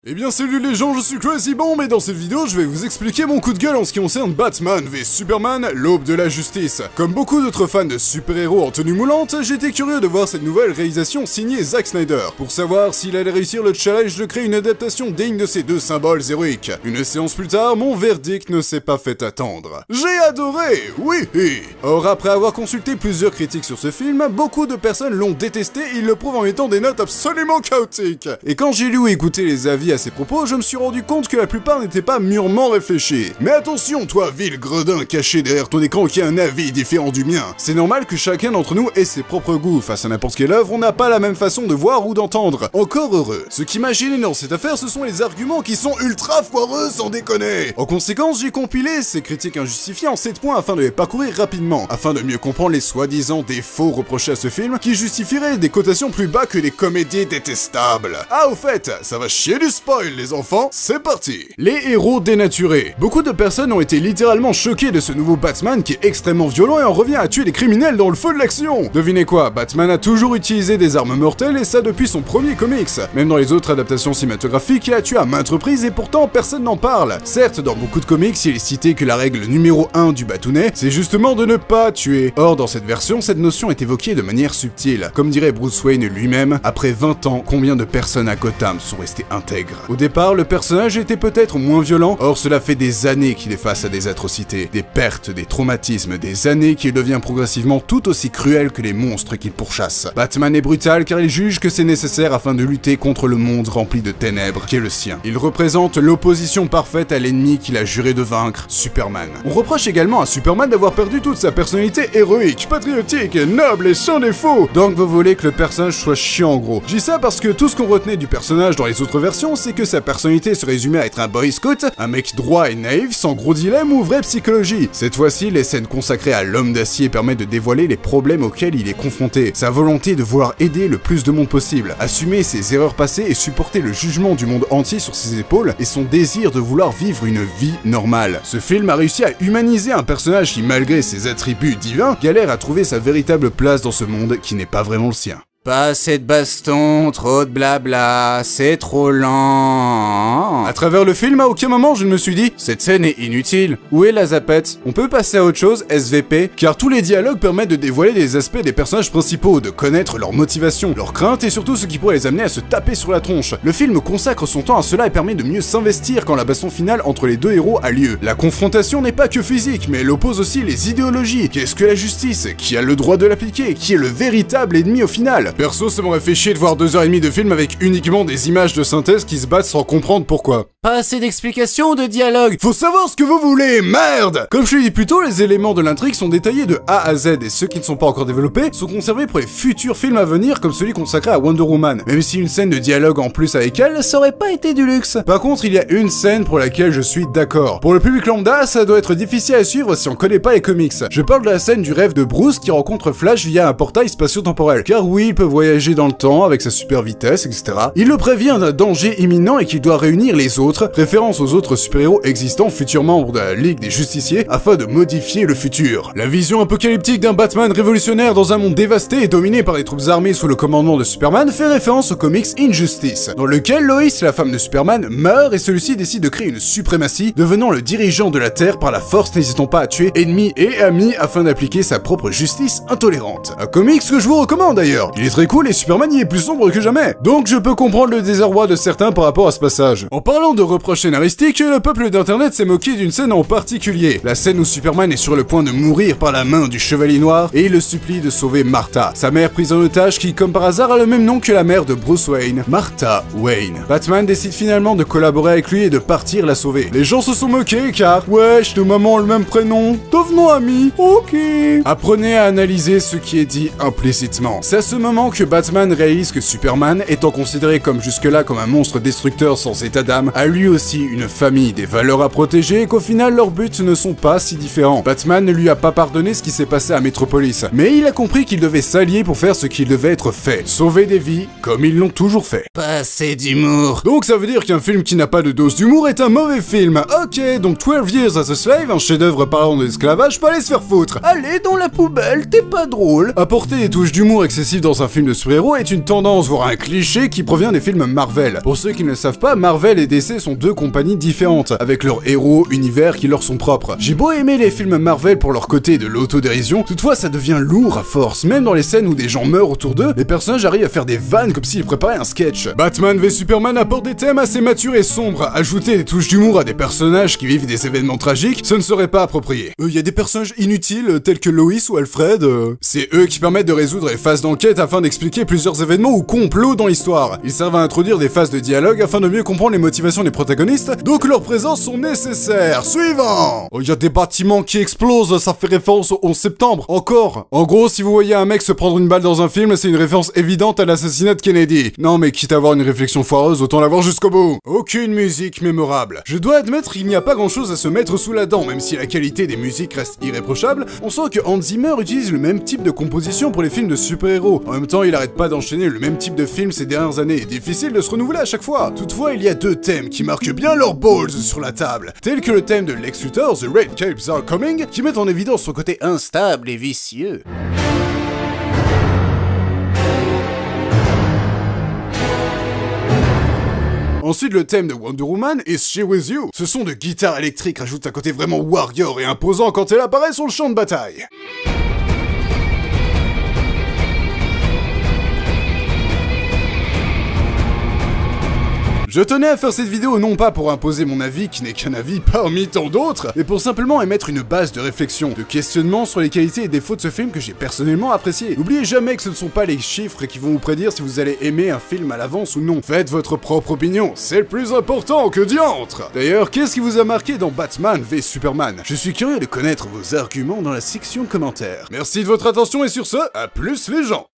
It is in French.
Eh bien salut les gens, je suis Crazy Bomb et dans cette vidéo je vais vous expliquer mon coup de gueule en ce qui concerne Batman v Superman, l'aube de la justice. Comme beaucoup d'autres fans de super-héros en tenue moulante, j'étais curieux de voir cette nouvelle réalisation signée Zack Snyder, pour savoir s'il allait réussir le challenge de créer une adaptation digne de ces deux symboles héroïques. Une séance plus tard, mon verdict ne s'est pas fait attendre. J'ai adoré, oui. Or après avoir consulté plusieurs critiques sur ce film, beaucoup de personnes l'ont détesté et ils le prouvent en mettant des notes absolument chaotiques. Et quand j'ai lu ou écouté les avis à ces propos, je me suis rendu compte que la plupart n'étaient pas mûrement réfléchis. Mais attention, toi, vil gredin caché derrière ton écran qui a un avis différent du mien. C'est normal que chacun d'entre nous ait ses propres goûts. Face à n'importe quelle œuvre, on n'a pas la même façon de voir ou d'entendre. Encore heureux. Ce qui m'a gêné dans cette affaire, ce sont les arguments qui sont ultra foireux, sans déconner. En conséquence, j'ai compilé ces critiques injustifiées en 7 points afin de les parcourir rapidement, afin de mieux comprendre les soi-disant défauts reprochés à ce film qui justifieraient des cotations plus bas que les comédies détestables. Ah, au fait, ça va chier du spoil, les enfants, c'est parti. Les héros dénaturés. Beaucoup de personnes ont été littéralement choquées de ce nouveau Batman qui est extrêmement violent et en revient à tuer des criminels dans le feu de l'action. Devinez quoi, Batman a toujours utilisé des armes mortelles et ça depuis son premier comics. Même dans les autres adaptations cinématographiques, il a tué à maintes reprises et pourtant personne n'en parle. Certes, dans beaucoup de comics, il est cité que la règle numéro 1 du batounet, c'est justement de ne pas tuer. Or, dans cette version, cette notion est évoquée de manière subtile. Comme dirait Bruce Wayne lui-même, après 20 ans, combien de personnes à Gotham sont restées intègres? Au départ, le personnage était peut-être moins violent, or cela fait des années qu'il est face à des atrocités, des pertes, des traumatismes, des années qu'il devient progressivement tout aussi cruel que les monstres qu'il pourchasse. Batman est brutal car il juge que c'est nécessaire afin de lutter contre le monde rempli de ténèbres qui est le sien. Il représente l'opposition parfaite à l'ennemi qu'il a juré de vaincre, Superman. On reproche également à Superman d'avoir perdu toute sa personnalité héroïque, patriotique, noble et sans défaut. Donc vous voulez que le personnage soit chiant en gros. Je dis ça parce que tout ce qu'on retenait du personnage dans les autres versions, c'est que sa personnalité se résumait à être un boy scout, un mec droit et naïf, sans gros dilemme ou vraie psychologie. Cette fois-ci, les scènes consacrées à l'homme d'acier permettent de dévoiler les problèmes auxquels il est confronté, sa volonté de vouloir aider le plus de monde possible, assumer ses erreurs passées et supporter le jugement du monde entier sur ses épaules, et son désir de vouloir vivre une vie normale. Ce film a réussi à humaniser un personnage qui, malgré ses attributs divins, galère à trouver sa véritable place dans ce monde qui n'est pas vraiment le sien. Pas assez de baston, trop de blabla, c'est trop lent. À travers le film, à aucun moment je ne me suis dit, cette scène est inutile. Où est la zapette? On peut passer à autre chose, SVP, car tous les dialogues permettent de dévoiler des aspects des personnages principaux, de connaître leurs motivations, leurs craintes et surtout ce qui pourrait les amener à se taper sur la tronche. Le film consacre son temps à cela et permet de mieux s'investir quand la baston finale entre les deux héros a lieu. La confrontation n'est pas que physique, mais elle oppose aussi les idéologies. Qu'est-ce que la justice? Qui a le droit de l'appliquer? Qui est le véritable ennemi au final? Perso, ça m'aurait fait chier de voir 2h30 de film avec uniquement des images de synthèse qui se battent sans comprendre pourquoi. Pas assez d'explications ou de dialogue. Faut savoir ce que vous voulez, merde! Comme je l'ai dit plus tôt, les éléments de l'intrigue sont détaillés de A à Z et ceux qui ne sont pas encore développés sont conservés pour les futurs films à venir comme celui consacré à Wonder Woman. Même si une scène de dialogue en plus avec elle, ça aurait pas été du luxe. Par contre, il y a une scène pour laquelle je suis d'accord. Pour le public lambda, ça doit être difficile à suivre si on connaît pas les comics. Je parle de la scène du rêve de Bruce qui rencontre Flash via un portail spatio-temporel. Car oui, il peut voyager dans le temps avec sa super vitesse, etc. Il le prévient d'un danger imminent et qu'il doit réunir les autres, référence aux autres super-héros existants, futurs membres de la Ligue des Justiciers, afin de modifier le futur. La vision apocalyptique d'un Batman révolutionnaire dans un monde dévasté et dominé par les troupes armées sous le commandement de Superman fait référence au comics Injustice, dans lequel Lois, la femme de Superman, meurt et celui-ci décide de créer une suprématie, devenant le dirigeant de la Terre par la force, n'hésitant pas à tuer ennemis et amis afin d'appliquer sa propre justice intolérante. Un comics que je vous recommande d'ailleurs. Il est très cool et Superman y est plus sombre que jamais. Donc je peux comprendre le désarroi de certains par rapport à ce passage. En parlant de reproches scénaristiques, le peuple d'internet s'est moqué d'une scène en particulier. La scène où Superman est sur le point de mourir par la main du Chevalier Noir et il le supplie de sauver Martha, sa mère prise en otage qui, comme par hasard, a le même nom que la mère de Bruce Wayne, Martha Wayne. Batman décide finalement de collaborer avec lui et de partir la sauver. Les gens se sont moqués car, wesh, nos mamans ont le même prénom, devenons amis, ok. Apprenez à analyser ce qui est dit implicitement. C'est à ce moment que Batman réalise que Superman, étant considéré comme jusque-là comme un monstre destructeur sans état d'âme, a lui aussi une famille, des valeurs à protéger et qu'au final leurs buts ne sont pas si différents. Batman ne lui a pas pardonné ce qui s'est passé à Metropolis, mais il a compris qu'il devait s'allier pour faire ce qui devait être fait, sauver des vies comme ils l'ont toujours fait. Pas assez d'humour. Donc ça veut dire qu'un film qui n'a pas de dose d'humour est un mauvais film. Ok, donc 12 Years as a Slave, un chef-d'œuvre parlant de l'esclavage, peut aller se faire foutre. Allez dans la poubelle, t'es pas drôle. Apporter des touches d'humour excessives dans un film de super-héros est une tendance, voire un cliché qui provient des films Marvel. Pour ceux qui ne le savent pas, Marvel et DC sont deux compagnies différentes, avec leurs héros, univers qui leur sont propres. J'ai beau aimer les films Marvel pour leur côté de l'autodérision, toutefois ça devient lourd à force, même dans les scènes où des gens meurent autour d'eux, les personnages arrivent à faire des vannes comme s'ils préparaient un sketch. Batman v Superman apporte des thèmes assez matures et sombres, ajouter des touches d'humour à des personnages qui vivent des événements tragiques, ce ne serait pas approprié. Y a des personnages inutiles tels que Lois ou Alfred, c'est eux qui permettent de résoudre les phases d'enquête afin d'expliquer plusieurs événements ou complots dans l'histoire. Ils servent à introduire des phases de dialogue afin de mieux comprendre les motivations des protagonistes, donc leurs présences sont nécessaires. Suivant! Y a des bâtiments qui explosent, ça fait référence au 11 septembre. Encore. En gros, si vous voyez un mec se prendre une balle dans un film, c'est une référence évidente à l'assassinat de Kennedy. Non mais quitte à avoir une réflexion foireuse, autant l'avoir jusqu'au bout. Aucune musique mémorable. Je dois admettre qu'il n'y a pas grand chose à se mettre sous la dent, même si la qualité des musiques reste irréprochable. On sent que Hans Zimmer utilise le même type de composition pour les films de super-héros. En même temps, il arrête pas d'enchaîner le même type de film ces dernières années. Difficile de se renouveler à chaque fois. Toutefois, il y a deux thèmes qui marquent bien leurs balls sur la table, tels que le thème de Lex Luthor, The Red Capes Are Coming, qui met en évidence son côté instable et vicieux. Ensuite, le thème de Wonder Woman, Is She With You? Ce son de guitare électrique rajoute un côté vraiment warrior et imposant quand elle apparaît sur le champ de bataille. Je tenais à faire cette vidéo non pas pour imposer mon avis, qui n'est qu'un avis parmi tant d'autres, mais pour simplement émettre une base de réflexion, de questionnement sur les qualités et défauts de ce film que j'ai personnellement apprécié. N'oubliez jamais que ce ne sont pas les chiffres qui vont vous prédire si vous allez aimer un film à l'avance ou non. Faites votre propre opinion, c'est le plus important que diantre. D'ailleurs, qu'est-ce qui vous a marqué dans Batman v Superman? Je suis curieux de connaître vos arguments dans la section commentaires. Merci de votre attention et sur ce, à plus les gens.